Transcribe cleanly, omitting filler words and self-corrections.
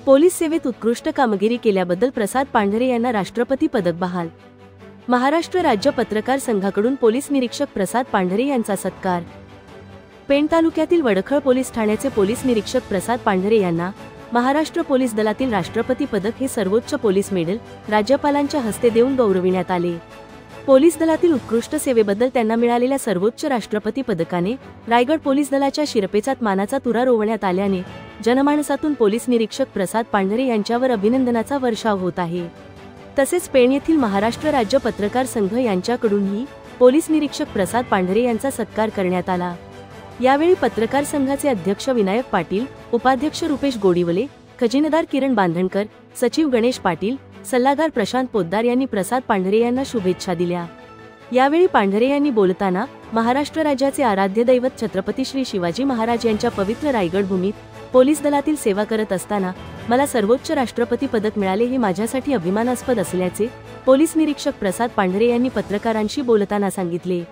Police सेवेत उत्कृष्ट कामगिरी केल्याबद्दल प्रसाद पांढरे यांना राष्ट्रपती पदक बहाल। महाराष्ट्र राज्य पत्रकार संघाकडून पोलीस निरीक्षक प्रसाद पांढरे यांचा सत्कार। पेण तालुक्यातील वडखळ पोलीस ठाण्याचे पोलीस निरीक्षक प्रसाद पांढरे यांना महाराष्ट्र पोलीस दलातील राष्ट्रपती पदक हे सर्वोच्च पोलीस मेडल राज्यपालांच्या हस्ते देऊन गौरविण्यात आले। पोलीस दलातील उत्कृष्ट सेवेबद्दल त्यांना मिळालेल्या सर्वोच्च राष्ट्रपती पदकाने रायगड पोलीस दलाच्या शिरपेचात मानाचा तुरा रोवण्यात आल्याने जनमानसातून पोलीस निरीक्षक प्रसाद पांढरे यांच्यावर अभिनंदनाचा वर्षाव होत आहे। तसेच पेण येथील महाराष्ट्र राज्य पत्रकार संघ यांच्याकडूनही पोलीस निरीक्षक प्रसाद पांढरे यांचा सत्कार करण्यात आला। यावेळी पत्रकार संघाचे अध्यक्ष विनायक पाटील, उपाध्यक्ष रुपेश गोडीवले, खजिनदार किरण बांधणकर, सचिव गणेश पाटील, सल्लागार प्रशांत पोद्दार यांनी प्रसाद पांढरे यांना शुभेच्छा दिल्या। यावेळी पांढरे यांनी बोलताना महाराष्ट्र राज्याचे आराध्य दैवत छत्रपती श्री शिवाजी महाराज यांच्या पवित्र रायगड भूमीत पोलीस दलातील सेवा करत असताना मला सर्वोच्च राष्ट्रपती पदक मिळाले हे माझ्यासाठी अभिमानास्पद असल्याचे पोलीस निरीक्षक प्रसाद पांढरे यांनी पत्रकारांशी बोलताना सांगितले।